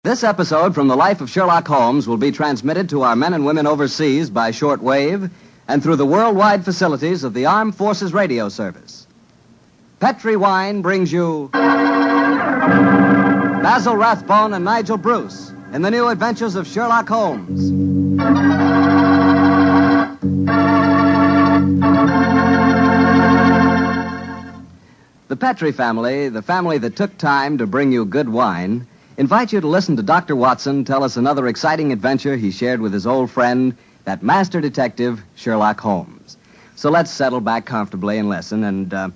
This episode from the life of Sherlock Holmes will be transmitted to our men and women overseas by shortwave and through the worldwide facilities of the Armed Forces Radio Service. Petri Wine brings you Basil Rathbone and Nigel Bruce in the new adventures of Sherlock Holmes. The Petri family, the family that took time to bring you good wine, invite you to listen to Dr. Watson tell us another exciting adventure he shared with his old friend, that master detective, Sherlock Holmes. So let's settle back comfortably and listen. And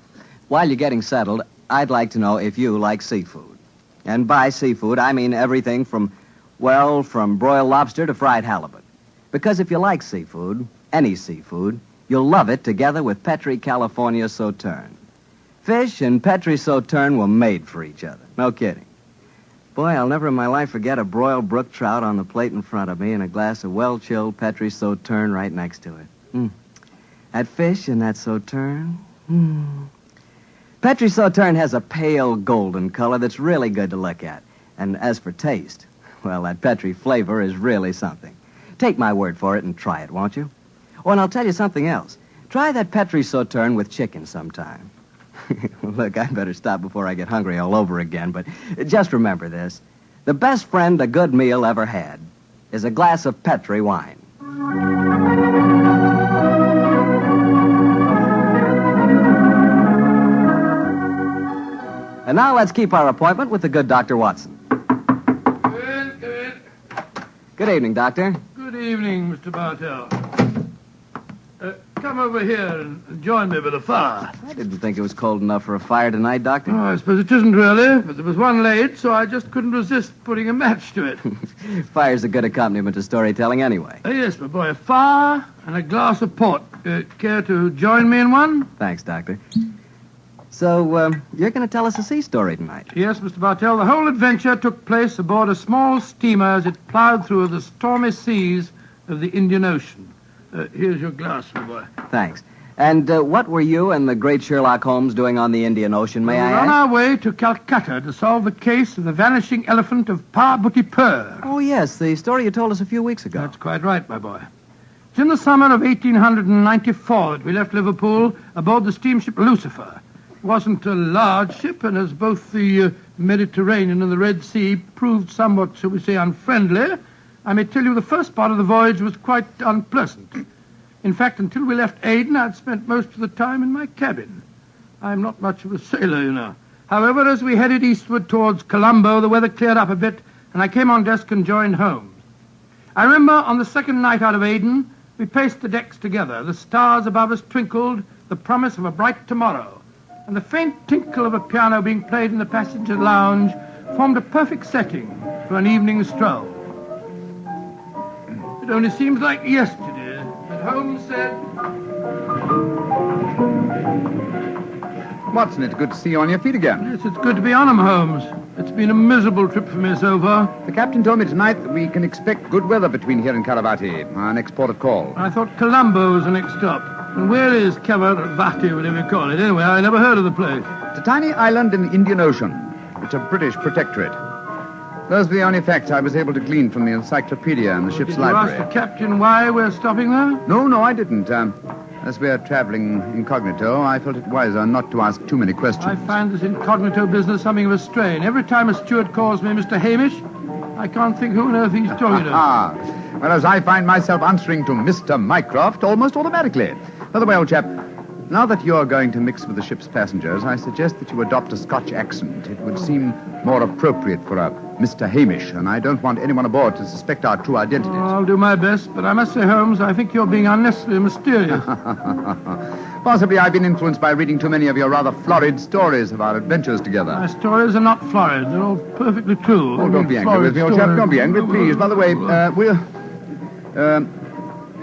while you're getting settled, I'd like to know if you like seafood. And by seafood, I mean everything from broiled lobster to fried halibut. Because if you like seafood, any seafood, you'll love it together with Petri California Sauterne. Fish and Petri Sauterne were made for each other. No kidding. Boy, I'll never in my life forget a broiled brook trout on the plate in front of me and a glass of well-chilled Petri Sauterne right next to it. That fish and that Sauterne. Petri Sauterne has a pale golden color that's really good to look at. And as for taste, well, that Petri flavor is really something. Take my word for it and try it, won't you? Oh, and I'll tell you something else. Try that Petri Sauterne with chicken sometime. Look, I better stop before I get hungry all over again, but just remember this. The best friend a good meal ever had is a glass of Petri wine. And now let's keep our appointment with the good Dr. Watson. Come in. Good evening, Doctor. Good evening, Mr. Bartell. Come over here and join me by the fire. I didn't think it was cold enough for a fire tonight, Doctor. Oh, I suppose it isn't really, but there was one laid, so I just couldn't resist putting a match to it. Fire's a good accompaniment to storytelling anyway. Yes, my boy, a fire and a glass of port. Care to join me in one? Thanks, Doctor. So, you're going to tell us a sea story tonight? Yes, Mr. Bartell. The whole adventure took place aboard a small steamer as it plowed through the stormy seas of the Indian Ocean. Here's your glass, my boy. Thanks. And what were you and the great Sherlock Holmes doing on the Indian Ocean, may I ask? We're on our way to Calcutta to solve the case of the vanishing elephant of Parbhuti-Pur. Oh, yes, the story you told us a few weeks ago. That's quite right, my boy. It's in the summer of 1894 that we left Liverpool aboard the steamship Lucifer. It wasn't a large ship, and as both the Mediterranean and the Red Sea proved somewhat, shall we say, unfriendly, I may tell you the first part of the voyage was quite unpleasant. In fact, until we left Aden, I'd spent most of the time in my cabin. I'm not much of a sailor, you know. However, as we headed eastward towards Colombo, the weather cleared up a bit, and I came on deck and joined Holmes. I remember on the second night out of Aden, we paced the decks together. The stars above us twinkled, the promise of a bright tomorrow, and the faint tinkle of a piano being played in the passenger lounge formed a perfect setting for an evening stroll. It only seems like yesterday that Holmes said... Watson, it's good to see you on your feet again. Yes, it's good to be on 'em, Holmes. It's been a miserable trip for me so far. The captain told me tonight that we can expect good weather between here and Caravati, our next port of call. I thought Colombo was the next stop. And where is Caravati, whatever you call it? Anyway, I never heard of the place. It's a tiny island in the Indian Ocean. It's a British protectorate. Those were the only facts I was able to glean from the encyclopedia in the ship's library. Did you ask the captain why we're stopping there? No, I didn't. As we're traveling incognito, I felt it wiser not to ask too many questions. I find this incognito business something of a strain. Every time a steward calls me Mr. Hamish, I can't think who on earth he's talking to. Whereas I find myself answering to Mr. Mycroft almost automatically. By the way, old chap, now that you're going to mix with the ship's passengers, I suggest that you adopt a Scotch accent. It would seem more appropriate for a Mr. Hamish, and I don't want anyone aboard to suspect our true identities. I'll do my best, but I must say, Holmes, I think you're being unnecessarily mysterious. Possibly I've been influenced by reading too many of your rather florid stories of our adventures together. My stories are not florid. They're all perfectly true. Oh, don't be angry with me, old chap. Don't be angry, please. By the way,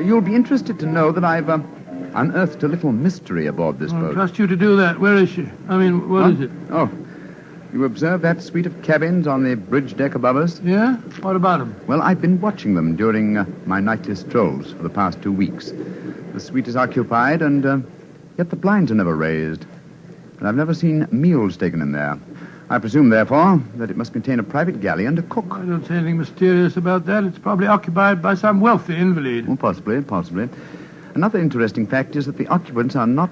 you'll be interested to know that I've unearthed a little mystery aboard this boat. I trust you to do that. Where is she? I mean, what is it? Oh, you observe that suite of cabins on the bridge deck above us? Yeah? What about them? Well, I've been watching them during my nightly strolls for the past 2 weeks. The suite is occupied, and yet the blinds are never raised. And I've never seen meals taken in there. I presume, therefore, that it must contain a private galley and a cook. I don't see anything mysterious about that. It's probably occupied by some wealthy invalid. Oh, possibly. Another interesting fact is that the occupants are not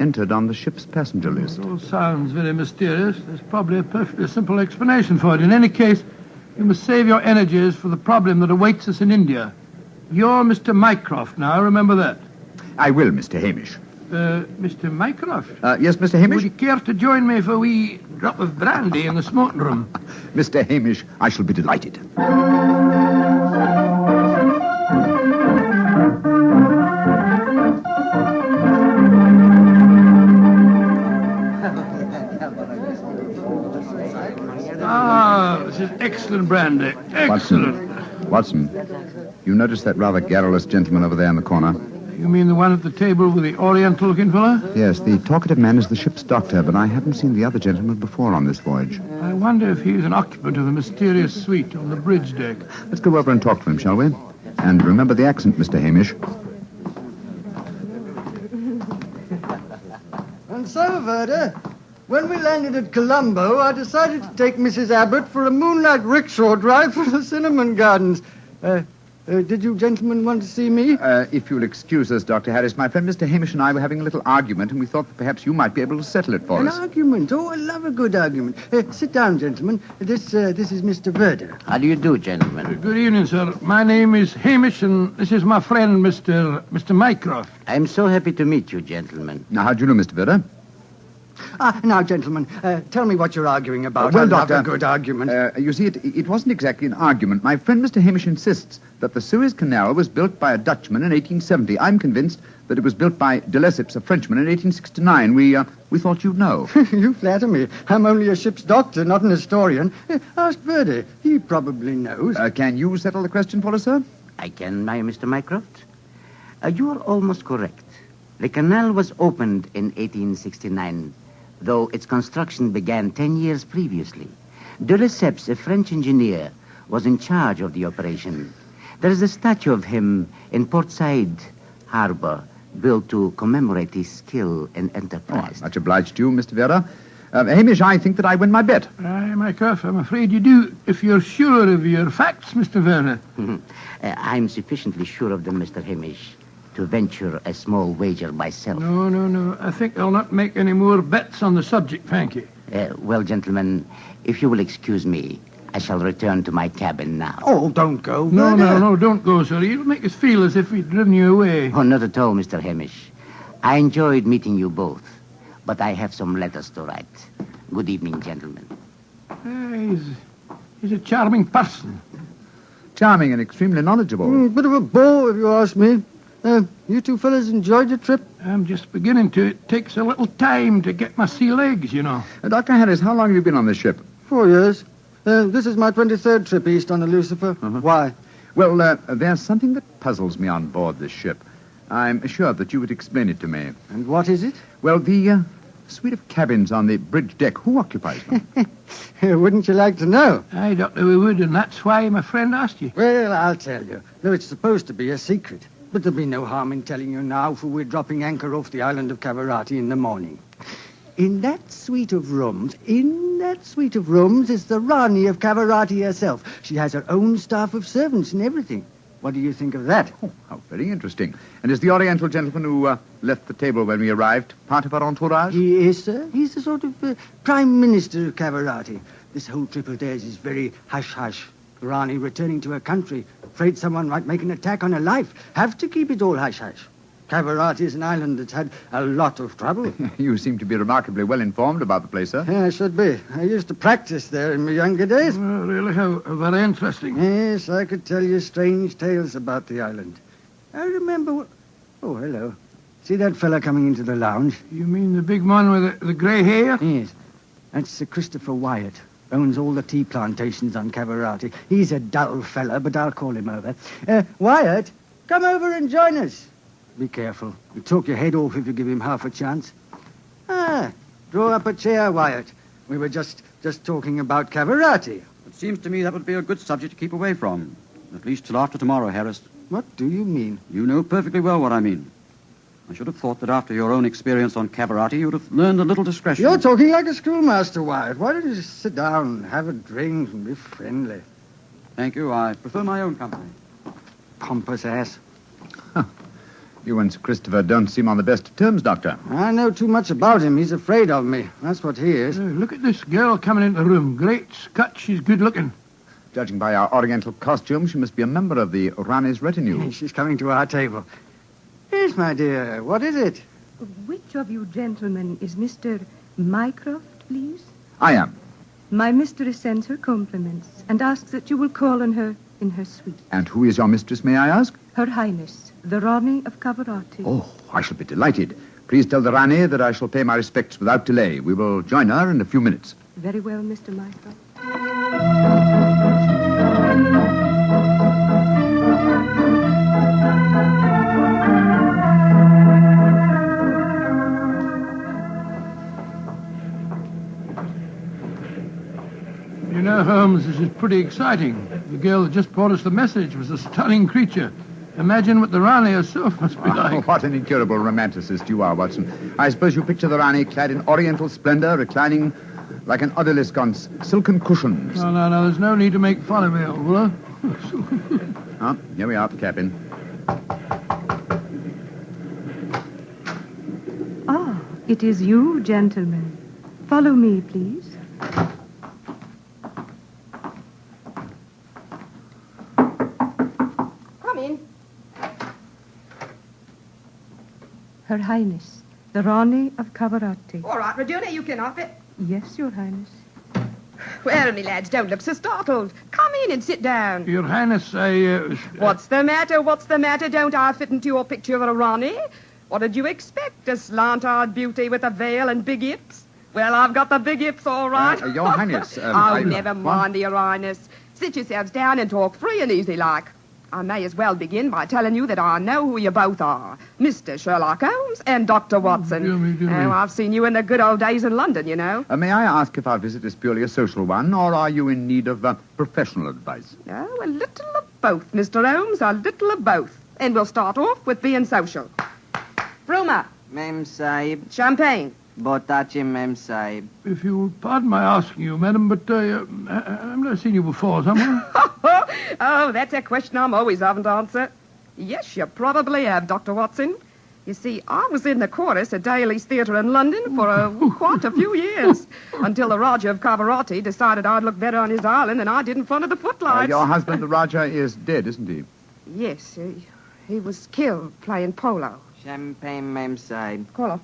entered on the ship's passenger list. It all sounds very mysterious. There's probably a perfectly simple explanation for it. In any case, you must save your energies for the problem that awaits us in India. You're Mr. Mycroft now, remember that. I will, Mr. Hamish. Mr. Mycroft? Yes, Mr. Hamish? Would you care to join me for a wee drop of brandy in the smoking room? Mr. Hamish, I shall be delighted. This is excellent brandy. Excellent. Watson, you notice that rather garrulous gentleman over there in the corner? You mean the one at the table with the oriental-looking fella? Yes, the talkative man is the ship's doctor, but I haven't seen the other gentleman before on this voyage. I wonder if he's an occupant of the mysterious suite on the bridge deck. Let's go over and talk to him, shall we? And remember the accent, Mr. Hamish. And so, Verda, when we landed at Colombo, I decided to take Mrs. Abbott for a moonlight rickshaw drive through the cinnamon gardens. Did you gentlemen want to see me? If you'll excuse us, Dr. Harris, my friend Mr. Hamish and I were having a little argument, and we thought that perhaps you might be able to settle it for us. An argument? Oh, I love a good argument. Sit down, gentlemen. This is Mr. Verda. How do you do, gentlemen? Good evening, sir. My name is Hamish, and this is my friend, Mr. Mycroft. I'm so happy to meet you, gentlemen. Now, how do you know, Mr. Verda? Now, gentlemen, tell me what you're arguing about. Well, I love Doctor, a good argument. You see, it wasn't exactly an argument. My friend Mr. Hamish insists that the Suez Canal was built by a Dutchman in 1870. I'm convinced that it was built by de Lesseps, a Frenchman, in 1869. We thought you'd know. You flatter me. I'm only a ship's doctor, not an historian. Ask Verdi. He probably knows. Can you settle the question for us, sir? I can, Mr. Mycroft. You are almost correct. The canal was opened in 1869, though its construction began 10 years previously. De Lesseps, a French engineer, was in charge of the operation. There is a statue of him in Port Said Harbor, built to commemorate his skill and enterprise. Much obliged to you, Mr. Vera. Hamish, I think that I win my bet. Mycroft, I'm afraid you do, if you're sure of your facts, Mr. Werner. I'm sufficiently sure of them, Mr. Hamish, to venture a small wager myself. No. I think I'll not make any more bets on the subject, thank you. Well, gentlemen, if you will excuse me, I shall return to my cabin now. Oh, don't go. No, don't go, sir. You'll make us feel as if we'd driven you away. Oh, not at all, Mr. Hamish. I enjoyed meeting you both, but I have some letters to write. Good evening, gentlemen. He's a charming person. Charming and extremely knowledgeable. Bit of a bore, if you ask me. You two fellas enjoyed your trip? I'm just beginning to. It takes a little time to get my sea legs, you know. Dr. Harris, how long have you been on this ship? 4 years. This is my 23rd trip east on the Lucifer. Why? Well, there's something that puzzles me on board this ship. I'm sure that you would explain it to me. And what is it? Well, the suite of cabins on the bridge deck, who occupies them? Wouldn't you like to know? Aye, Doctor, we would, and that's why my friend asked you. Well, I'll tell you. Though it's supposed to be a secret. But there'll be no harm in telling you now, for we're dropping anchor off the island of Cavarati in the morning. In that suite of rooms is the Rani of Cavarati herself. She has her own staff of servants and everything. What do you think of that? Oh, how very interesting. And is the Oriental gentleman who left the table when we arrived part of our entourage? He is, sir. He's the sort of Prime Minister of Cavarati. This whole trip of theirs is very hush-hush. Rani returning to her country, afraid someone might make an attack on her life. Have to keep it all hush-hush. Cavarati is an island that's had a lot of trouble. You seem to be remarkably well informed about the place, sir. Yeah, I should be. I used to practice there in my younger days. Well, really, how very interesting. Yes, I could tell you strange tales about the island. I remember... Oh, hello. See that fella coming into the lounge? You mean the big man with the grey hair? Yes. That's Sir Christopher Wyatt. Owns all the tea plantations on Cavarati. He's a dull fella, but I'll call him over. Wyatt, come over and join us. Be careful. He'll talk your head off if you give him half a chance. Draw up a chair, Wyatt. We were just talking about Cavarati. It seems to me that would be a good subject to keep away from. At least till after tomorrow, Harris. What do you mean? You know perfectly well what I mean. I should have thought that after your own experience on Cavarati, you'd have learned a little discretion. You're talking like a schoolmaster, Wyatt. Why don't you just sit down, have a drink, and be friendly? Thank you. I prefer my own company. Pompous ass. You and Sir Christopher don't seem on the best of terms, Doctor. I know too much about him. He's afraid of me. That's what he is. Look at this girl coming into the room. Great Scott, she's good looking. Judging by our oriental costume, she must be a member of the Rani's retinue. She's coming to our table. Yes, my dear. What is it? Which of you gentlemen is Mr. Mycroft, please? I am. My mistress sends her compliments and asks that you will call on her in her suite. And who is your mistress, may I ask? Her Highness, the Rani of Cavarati. Oh, I shall be delighted. Please tell the Rani that I shall pay my respects without delay. We will join her in a few minutes. Very well, Mr. Mycroft. You know, Holmes, this is pretty exciting. The girl that just brought us the message was a stunning creature. Imagine what the Rani herself must be like. What an incurable romanticist you are, Watson. I suppose you picture the Rani clad in oriental splendor, reclining like an odalisque on silken cushions. No, there's no need to make fun of me, old fellow. Here we are, Captain. Ah, it is you, gentlemen. Follow me, please. Her Highness, the Rani of Cavarati. All right, Regina, you can off it. Yes, Your Highness. Well, me lads, don't look so startled. Come in and sit down. Your Highness, What's the matter? What's the matter? Don't I fit into your picture of a Rani? What did you expect? A slant-eyed beauty with a veil and big hips? Well, I've got the big hips, all right. Your Highness... never mind, Your Highness. Sit yourselves down and talk free and easy like. I may as well begin by telling you that I know who you both are. Mr. Sherlock Holmes and Dr. Watson. Dear me. I've seen you in the good old days in London, you know. May I ask if our visit is purely a social one, or are you in need of professional advice? Oh, a little of both, Mr. Holmes, a little of both. And we'll start off with being social. Bruma. Mem Sahib. Champagne. Botachi, Mem Sahib. If you'll pardon my asking you, madam, but I've never seen you before, someone. Oh, that's a question I'm always having to answer. Yes, you probably have, Dr. Watson. You see, I was in the chorus at Daly's Theatre in London for quite a few years, until the Raja of Cavarati decided I'd look better on his island than I did in front of the footlights. Your husband, the Raja, is dead, isn't he? Yes, he was killed playing polo. Champagne, Mem Sahib. Colo.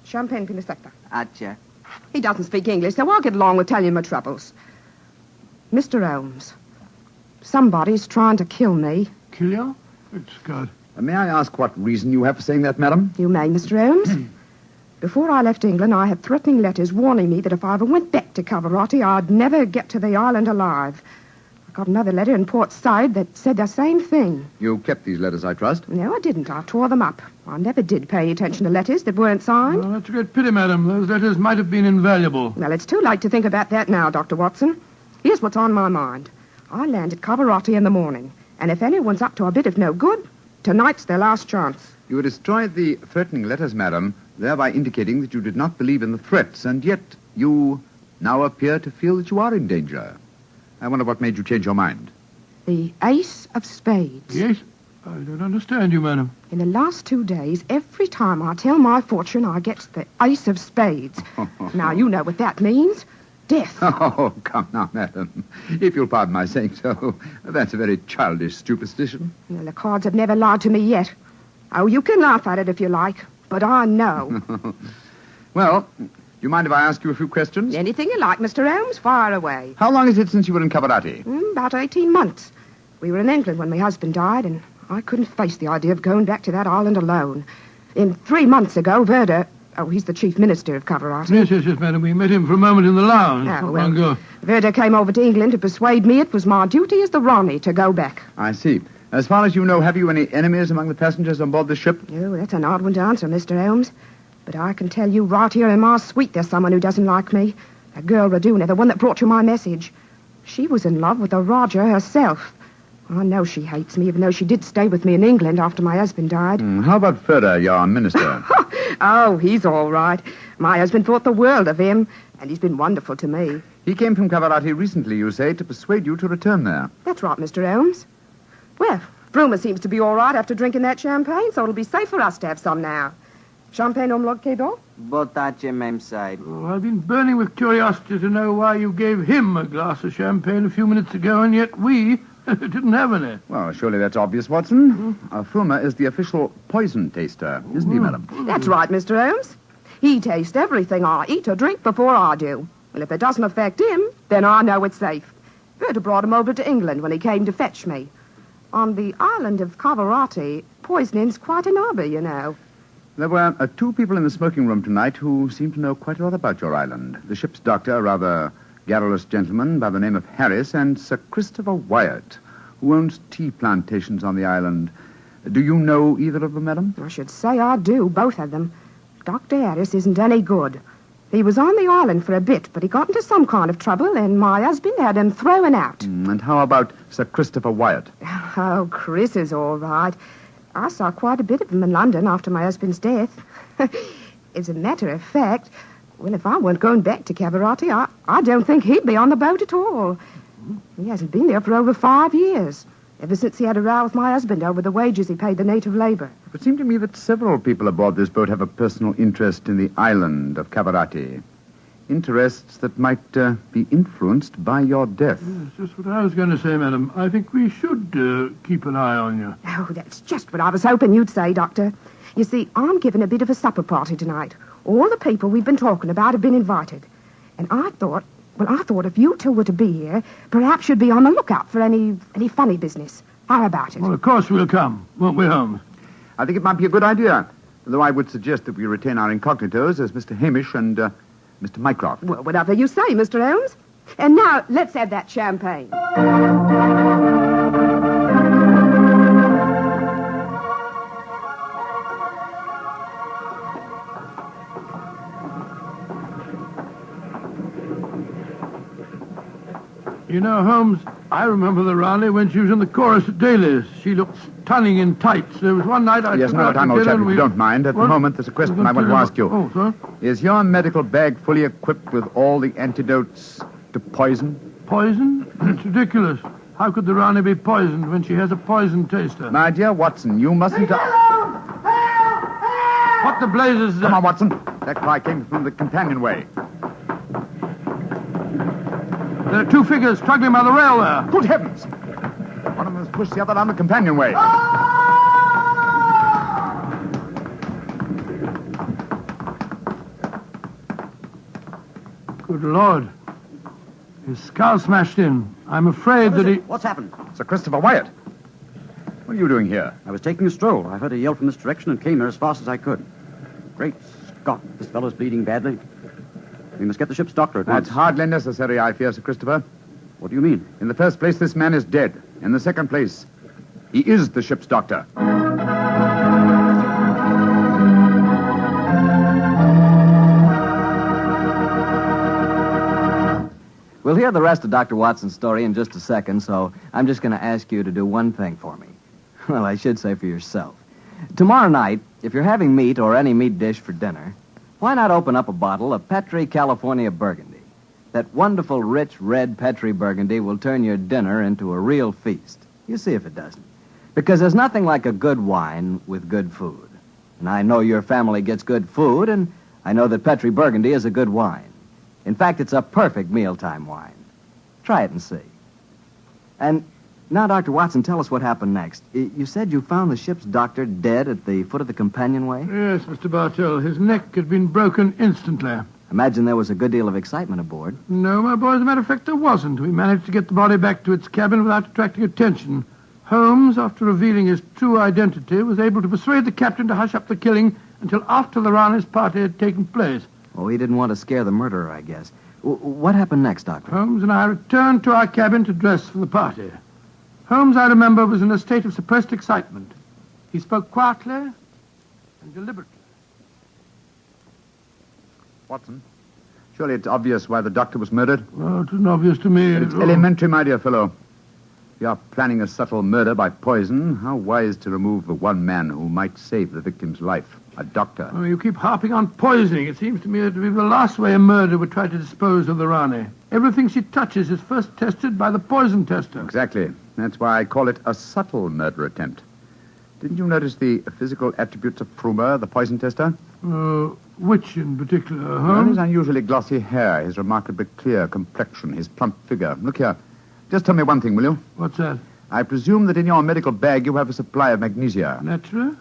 Champagne Pinistecta. Acha. He doesn't speak English, so I'll get along with telling him my troubles. Mr. Holmes, somebody's trying to kill me. Kill you? Good God. May I ask what reason you have for saying that, madam? You may, Mr. Holmes. Before I left England, I had threatening letters warning me that if I ever went back to Cavarati, I'd never get to the island alive. I got another letter in Port Said that said the same thing. You kept these letters, I trust? No, I didn't. I tore them up. I never did pay attention to letters that weren't signed. Oh, that's a great pity, madam. Those letters might have been invaluable. Well, it's too late to think about that now, Dr. Watson. Here's what's on my mind. I land at Cavarati in the morning, and if anyone's up to a bit of no good, tonight's their last chance. You destroyed the threatening letters, madam, thereby indicating that you did not believe in the threats, and yet you now appear to feel that you are in danger. I wonder what made you change your mind. The Ace of Spades. Yes? I don't understand you, madam. In the last 2 days, every time I tell my fortune, I get the Ace of Spades. Now, you know what that means. Death. Oh, come now, madam. If you'll pardon my saying so, that's a very childish superstition. Well, the cards have never lied to me yet. Oh, you can laugh at it if you like, but I know. Well, do you mind if I ask you a few questions? Anything you like, Mr. Holmes, fire away. How long is it since you were in Cavarati? About 18 months. We were in England when my husband died, and I couldn't face the idea of going back to that island alone. 3 months ago, Verda... Oh, he's the chief minister of Cavarati. Yes, madam. We met him for a moment in the lounge. Not long ago. Verda came over to England to persuade me it was my duty as the Rani to go back. I see. As far as you know, have you any enemies among the passengers on board the ship? Oh, that's an odd one to answer, Mr. Holmes. But I can tell you right here in my suite there's someone who doesn't like me. That girl, Raduna, the one that brought you my message. She was in love with the Raja herself. I know she hates me, even though she did stay with me in England after my husband died. How about Ferrer, your minister? Oh, he's all right. My husband thought the world of him, and he's been wonderful to me. He came from Cavarati recently, you say, to persuade you to return there. That's right, Mr. Holmes. Well, Brumer seems to be all right after drinking that champagne, so it'll be safe for us to have some now. Champagne omlog kebab? Botache mem sahib. Oh, I've been burning with curiosity to know why you gave him a glass of champagne a few minutes ago, and yet we didn't have any. Well, surely that's obvious, Watson. Frumer is the official poison taster, isn't he, madam? That's right, Mr. Holmes. He tastes everything I eat or drink before I do. And if it doesn't affect him, then I know it's safe. Berta brought him over to England when he came to fetch me. On the island of Cavarati, poisoning's quite an hobby, you know. There were 2 people in the smoking room tonight who seemed to know quite a lot about your island. The ship's doctor, a rather garrulous gentleman by the name of Harris, and Sir Christopher Wyatt, who owns tea plantations on the island. Do you know either of them, madam? I should say I do, both of them. Dr. Harris isn't any good. He was on the island for a bit, but he got into some kind of trouble, and my husband had him thrown out. And how about Sir Christopher Wyatt? Oh, Chris is all right. I saw quite a bit of him in London after my husband's death. As a matter of fact, well, if I weren't going back to Cavarati, I don't think he'd be on the boat at all. He hasn't been there for over 5 years, ever since he had a row with my husband over the wages he paid the native labor. It seemed to me that several people aboard this boat have a personal interest in the island of Cavarati. Interests that might be influenced by your death. That's just what I was going to say, madam. I think we should keep an eye on you. Oh, that's just what I was hoping you'd say, Doctor. You see, I'm giving a bit of a supper party tonight. All the people we've been talking about have been invited. And I thought if you two were to be here, perhaps you'd be on the lookout for any funny business. How about it? Well, of course we'll come, won't we, Holmes? I think it might be a good idea, though I would suggest that we retain our incognitos as Mr. Hamish and Mr. Mycroft. Well, whatever you say, Mr. Holmes. And now, let's have that champagne. You know, Holmes, I remember the Raleigh when she was in the chorus at Daly's. She looked stunning in tights. There was one night I Yes, took no her out time, to old dinner chap, and if you don't mind. At the moment, there's a question I want to ask you. Oh, sir? Is your medical bag fully equipped with all the antidotes to poison? Poison? It's ridiculous. How could the Rani be poisoned when she has a poison taster? My dear Watson, you mustn't... What the blazes is that? Come on, Watson. That cry came from the companionway. There are 2 figures struggling by the rail there. Good heavens! One of them has pushed the other down the companionway. Good Lord. His skull smashed in. I'm afraid that he... What's happened? Sir Christopher Wyatt. What are you doing here? I was taking a stroll. I heard a yell from this direction and came here as fast as I could. Great Scott, this fellow's bleeding badly. We must get the ship's doctor at once. That's hardly necessary, I fear, Sir Christopher. What do you mean? In the first place, this man is dead. In the second place, he is the ship's doctor. We'll hear the rest of Dr. Watson's story in just a second, so I'm just going to ask you to do one thing for me. Well, I should say for yourself. Tomorrow night, if you're having meat or any meat dish for dinner, why not open up a bottle of Petri California Burgundy? That wonderful, rich, red Petri Burgundy will turn your dinner into a real feast. You see if it doesn't. Because there's nothing like a good wine with good food. And I know your family gets good food, and I know that Petri Burgundy is a good wine. In fact, it's a perfect mealtime wine. Try it and see. And now, Dr. Watson, tell us what happened next. You said you found the ship's doctor dead at the foot of the companionway? Yes, Mr. Bartell. His neck had been broken instantly. Imagine there was a good deal of excitement aboard. No, my boy, as a matter of fact, there wasn't. We managed to get the body back to its cabin without attracting attention. Holmes, after revealing his true identity, was able to persuade the captain to hush up the killing until after the Rani's party had taken place. Oh, he didn't want to scare the murderer, I guess. What happened next, Doctor? Holmes and I returned to our cabin to dress for the party. Holmes, I remember, was in a state of suppressed excitement. He spoke quietly and deliberately. Watson, surely it's obvious why the doctor was murdered. Oh, it wasn't obvious to me. It's elementary, my dear fellow. You are planning a subtle murder by poison. How wise to remove the one man who might save the victim's life, a doctor. Oh, you keep harping on poisoning. It seems to me to be the last way a murderer would try to dispose of the Rani. Everything she touches is first tested by the poison tester. Exactly. That's why I call it a subtle murder attempt. Didn't you notice the physical attributes of Frumer, the poison tester? Which in particular, Well, Holmes? his unusually glossy hair, his remarkably clear complexion, his plump figure. Look here. Just tell me one thing, will you? What's that? I presume that in your medical bag you have a supply of magnesia. Naturally?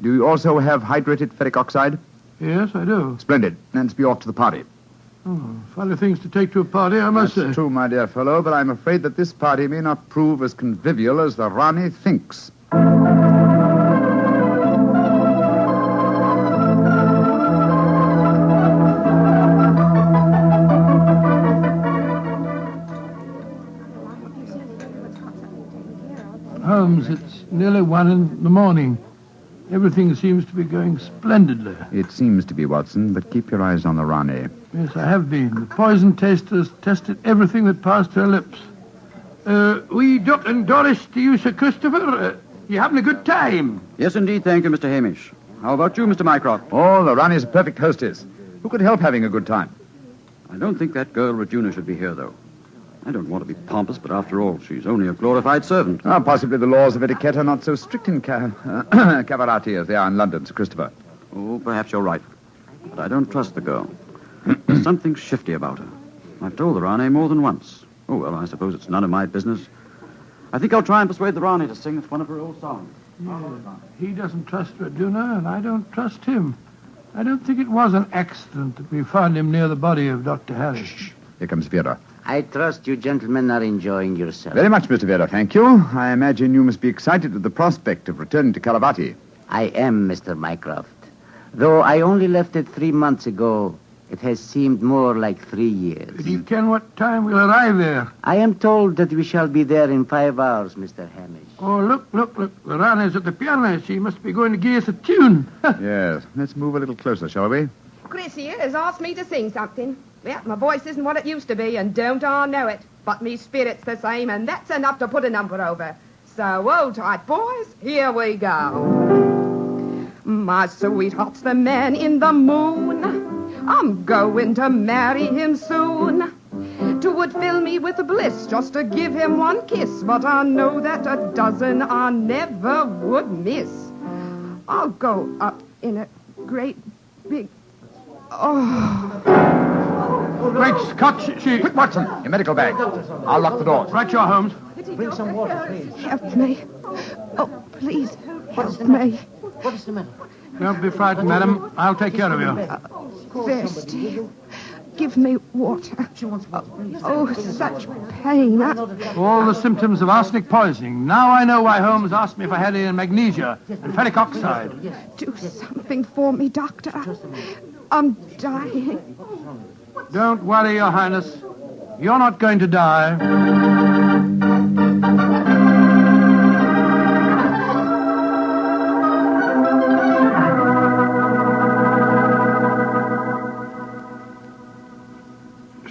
Do you also have hydrated ferric oxide? Yes, I do. Splendid. Let's be off to the party. Oh, funny things to take to a party, I must That's say. true, my dear fellow, but I'm afraid that this party may not prove as convivial as the Rani thinks. Holmes, it's nearly 1 in the morning. Everything seems to be going splendidly. It seems to be, Watson, but keep your eyes on the Rani. Yes, I have been. The poison testers tested everything that passed her lips. We don't endorse to you, Sir Christopher. You having a good time? Yes, indeed, thank you, Mr. Hamish. How about you, Mr. Mycroft? Oh, the Rani's a perfect hostess. Who could help having a good time? I don't think that girl Regina should be here, though. I don't want to be pompous, but after all, she's only a glorified servant. Ah, possibly the laws of etiquette are not so strict in Cavarati as they are in London, Sir Christopher. Oh, perhaps you're right. But I don't trust the girl. There's something shifty about her. I've told the Rani more than once. Oh, well, I suppose it's none of my business. I think I'll try and persuade the Rani to sing one of her old songs. He doesn't trust Regina, and I don't trust him. I don't think it was an accident that we found him near the body of Dr. Harris. Here comes Vera. I trust you gentlemen are enjoying yourselves. Very much, Mr. Vera, thank you. I imagine you must be excited with the prospect of returning to Calavati. I am, Mr. Mycroft. Though I only left it 3 months ago, it has seemed more like 3 years. Do you ken what time we'll arrive there? I am told that we shall be there in 5 hours, Mr. Hamish. Oh, look. The Rani's at the piano. She must be going to give us a tune. Yes. Let's move a little closer, shall we? Chris here has asked me to sing something. Yeah, my voice isn't what it used to be, and don't I know it. But me spirit's the same, and that's enough to put a number over. So, hold tight, boys. Here we go. My sweetheart's the man in the moon. I'm going to marry him soon. 'Twould fill me with bliss just to give him one kiss, but I know that a dozen I never would miss. I'll go up in a great big... Great Scott, she... Quick, Watson, your medical bag. I'll lock the doors. Right, your Holmes. Bring some water, please. Help me. Oh, please, help me. What is the matter? Don't be frightened, madam. I'll take care of you. Thirsty. Give me water. She wants water. Oh, such pain. All the symptoms of arsenic poisoning. Now I know why Holmes asked me if I had any magnesia and ferric oxide. Do something for me, Doctor. I'm dying. Don't worry, Your Highness. You're not going to die.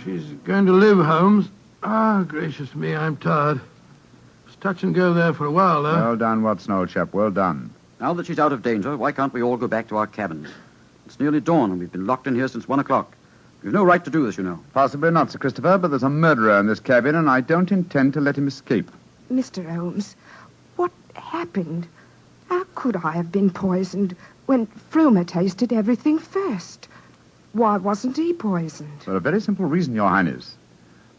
She's going to live, Holmes. Ah, gracious me, I'm tired. It's touch and go there for a while, though. Well done, Watson, old chap. Well done. Now that she's out of danger, why can't we all go back to our cabins? It's nearly dawn, and we've been locked in here since 1 o'clock. We've no right to do this, you know. Possibly not, Sir Christopher, but there's a murderer in this cabin, and I don't intend to let him escape. Mr. Holmes, what happened? How could I have been poisoned when Frumer tasted everything first? Why wasn't he poisoned? For a very simple reason, Your Highness.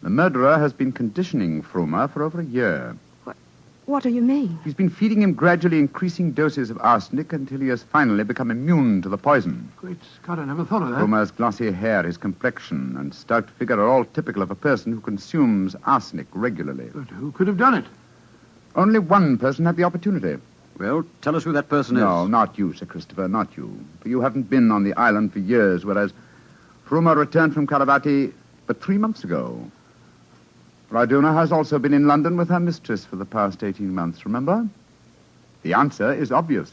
The murderer has been conditioning Frumer for over a year. What do you mean? He's been feeding him gradually increasing doses of arsenic until he has finally become immune to the poison. Great Scott, I never thought of that. Frumer's glossy hair, his complexion, and stout figure are all typical of a person who consumes arsenic regularly. But who could have done it? Only one person had the opportunity. Well, tell us who that person No, is. not you, Sir Christopher, not you. For you haven't been on the island for years, whereas Frumer returned from Caravati but 3 months ago. Raduna has also been in London with her mistress for the past 18 months, remember? The answer is obvious.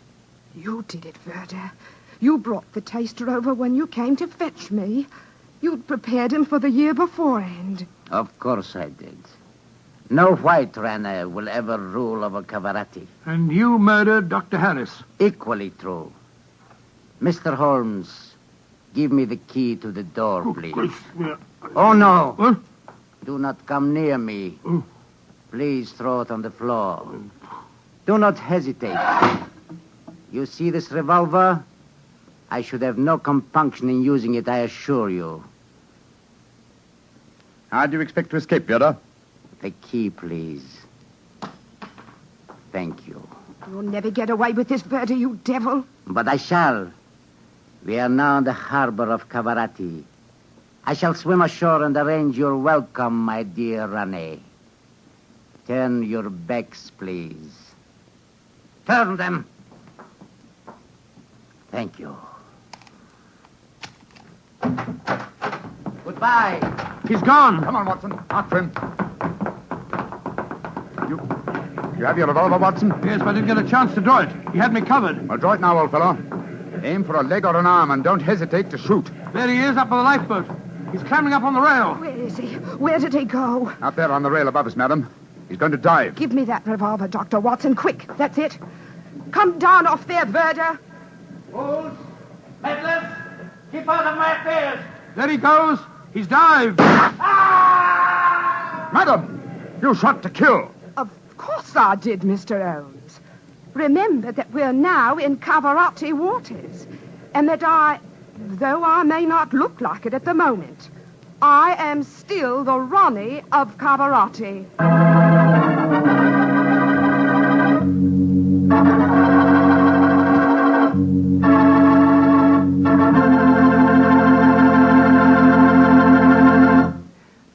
You did it, Verda. You brought the taster over when you came to fetch me. You'd prepared him for the year beforehand. Of course I did. No white Rane will ever rule over Cavarati. And you murdered Dr. Harris. Equally true. Mr. Holmes, give me the key to the door, please. Oh, no. What? Do not come near me. Oh. Please throw it on the floor. Do not hesitate. You see this revolver? I should have no compunction in using it, I assure you. How do you expect to escape, Yoda? The key, please. Thank you. You'll never get away with this, Bertie, you devil. But I shall. We are now in the harbor of Cavarati. I shall swim ashore and arrange your welcome, my dear Rane. Turn your backs, please. Turn them. Thank you. Goodbye. He's gone. Come on, Watson. After him. You have your revolver, Watson? Yes, but I didn't get a chance to draw it. He had me covered. Well, draw it now, old fellow. Aim for a leg or an arm and don't hesitate to shoot. There he is, up on the lifeboat. He's climbing up on the rail. Where is he? Where did he go? Out there on the rail above us, madam. He's going to dive. Give me that revolver, Dr. Watson, quick. That's it. Come down off there, Verda. Fools! Peddlers! Keep out of my affairs! There he goes. He's dived. Madam, you shot to kill. Of course I did, Mr. Holmes. Remember that we're now in Cavarati waters, and that though I may not look like it at the moment, I am still the Ronnie of Cavarati.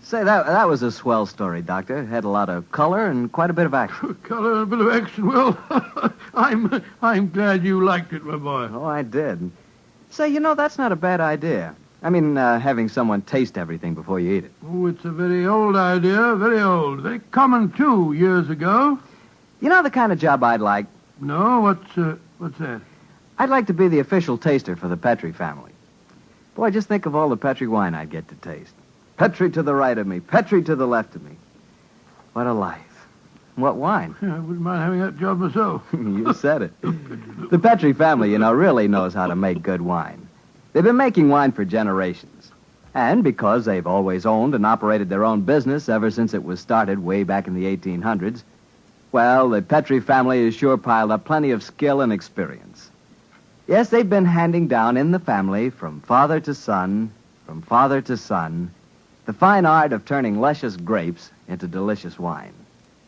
Say, that was a swell story, Doctor. It had a lot of color and quite a bit of action. Color and a bit of action. Well, I'm glad you liked it, my boy. Oh, I did. Say, that's not a bad idea. I mean, having someone taste everything before you eat it. Oh, it's a very old idea, very old. Very common, too, years ago. You know the kind of job I'd like? No, what's that? I'd like to be the official taster for the Petrie family. Boy, just think of all the Petrie wine I'd get to taste. Petrie to the right of me, Petrie to the left of me. What a life. What wine? Yeah, I wouldn't mind having that job myself. You said it. The Petrie family, really knows how to make good wine. They've been making wine for generations. And because they've always owned and operated their own business ever since it was started way back in the 1800s, well, the Petrie family has sure piled up plenty of skill and experience. Yes, they've been handing down in the family from father to son, the fine art of turning luscious grapes into delicious wine.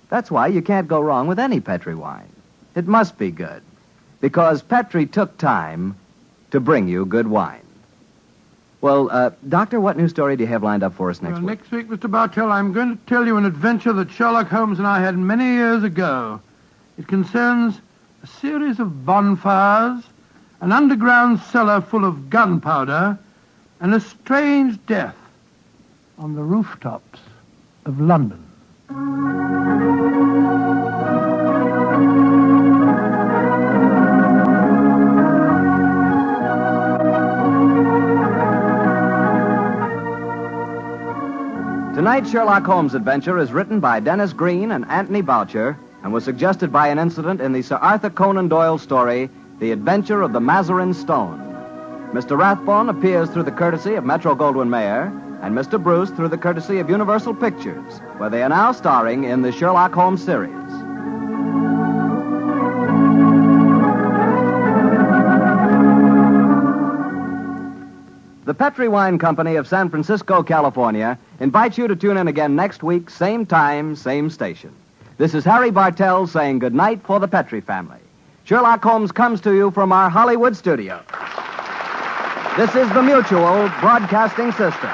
That's why you can't go wrong with any Petrie wine. It must be good, because Petrie took time to bring you good wine. Well, Doctor, what new story do you have lined up for us next week? Next week, Mr. Bartell, I'm going to tell you an adventure that Sherlock Holmes and I had many years ago. It concerns a series of bonfires, an underground cellar full of gunpowder, and a strange death on the rooftops of London. Tonight's Sherlock Holmes adventure is written by Dennis Green and Anthony Boucher and was suggested by an incident in the Sir Arthur Conan Doyle story, The Adventure of the Mazarin Stone. Mr. Rathbone appears through the courtesy of Metro-Goldwyn-Mayer, and Mr. Bruce through the courtesy of Universal Pictures, where they are now starring in the Sherlock Holmes series. The Petrie Wine Company of San Francisco, California, invites you to tune in again next week, same time, same station. This is Harry Bartell saying goodnight for the Petrie family. Sherlock Holmes comes to you from our Hollywood studio. This is the Mutual Broadcasting System.